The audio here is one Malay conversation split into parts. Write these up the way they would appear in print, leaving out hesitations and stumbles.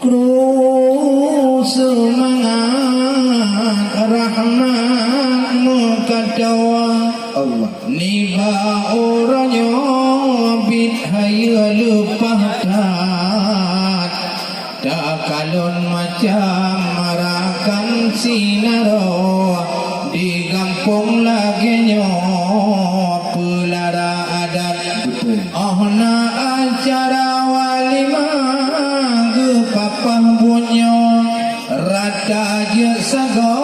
Kru semangat rahmat mengkatawa Allah niba orangnya bithaya lepah tat tak kalon macam marakan sinaro di kampung laginya pelara adat ohna acara walimah ke papah bunyo rata je sago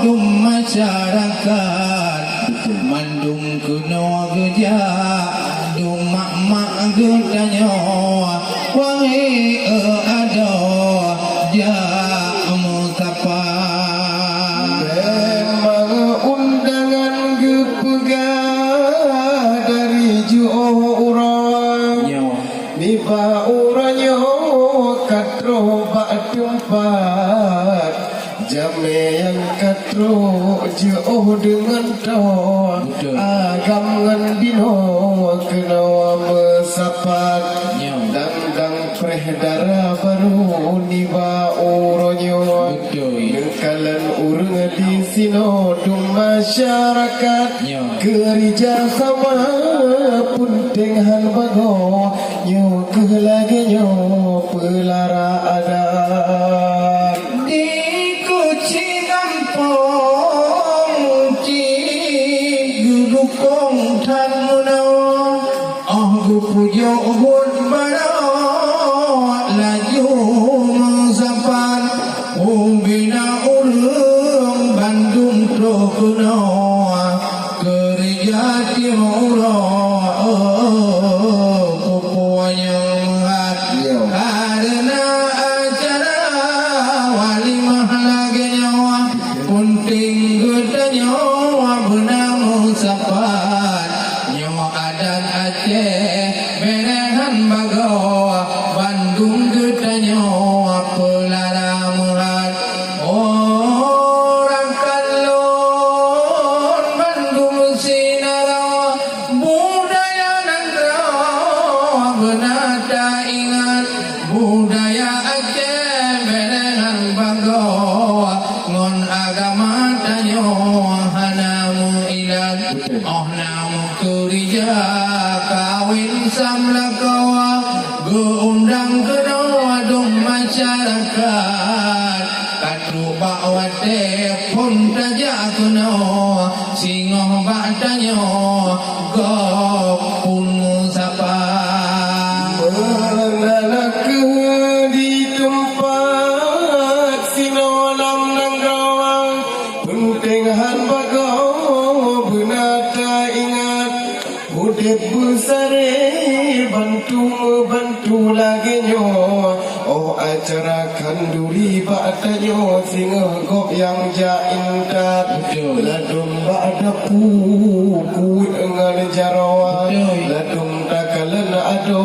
dum masyarakat mandum kuno geja dum mak-mak gedanya wangi ada ja mengkapan memang undangan gepegah dari ju orang niba orangnya katro bak tempat jame yang katro jauh dengan doa agam ngan bino kena mesapat dang preh darah baru niba orangnya nengkalan urang di sino dum masyarakat kerja sama punting han bago nyo kelagenya pelara adat di kuci kampung ci gudukong tan muno gu pujo hud baro laju mengsapan umbina urung Bandung trokuno kerja timuro pupuanya mengat karena acara walimah lagi nyawa punting gedanya benamu sapat nyawa adat Aceh berehan bagawa Bandung gedanya pelara mengat orang kalon Bandung sinara budaya negara benata ingat budaya Aceh berengan bagawa ngon agama tanyo hanamu ilat oh namu kerja kawin samlakawa geundang kedua dong masyarakat katru bakwate pun taja kuno singoh batanyo gopun sapa menganak di tempat sinolam nanggawan penting han bagau benata ingat udep besare bantu lagi nyo oh acara kanduri batanyo singa gop yang jaindat ladum bada puku dengan jarawan ladum takalan ado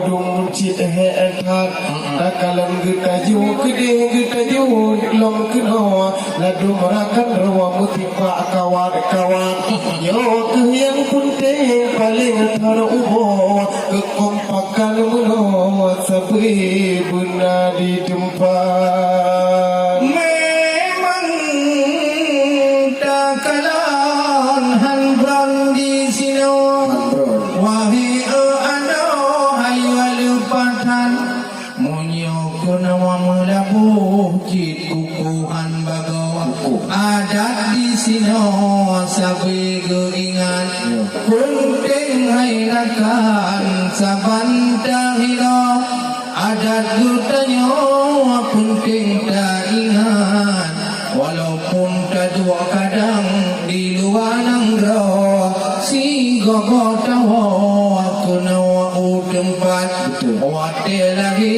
dum cit hetat takalan getaju getaju lom keno ladum rakan rawa mutipa kawan yo ke yang penting paling thara ubo kekompakan muno sabi bunda di tempat memang takalan hanbron di sino wahi ado hayu patan munyo kuna melabuh cit kukuhan bagawa adat di sino sabi keingat penting hairakan sabantang hilo adat gutanyo penting tak ingat walaupun kadua kadang di luar nanggro si gogo tawo kuna wa tempat wate lagi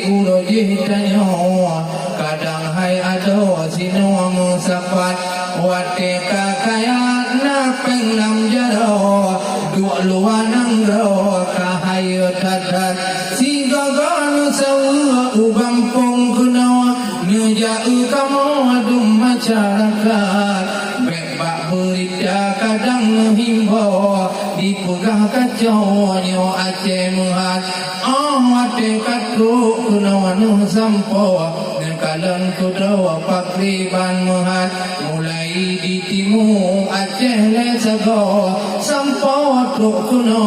ulo jitanyo kadang hai ado sino musapat wate kakaya na pengnam jaro dua luar nanggro kahayo tatat si gogo nusawa ugampong kuna neja kamu adum masyarakat bebak berita kadang menghimbau dipegah kacau nyo Aceh muhat wate katru kuna nu sampo nekalan kudawa pakriban muhat mulai di timu Aceh le sago sampo tuk kuno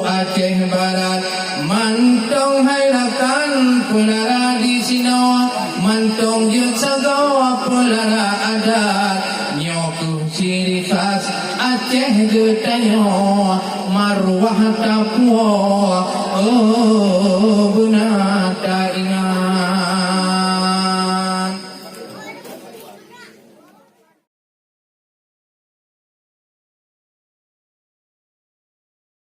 Aceh barat mantong hairakan pulara di sino mantong yut sago pulara adat nyoku ciri khas Aceh getanyo marwah tapuo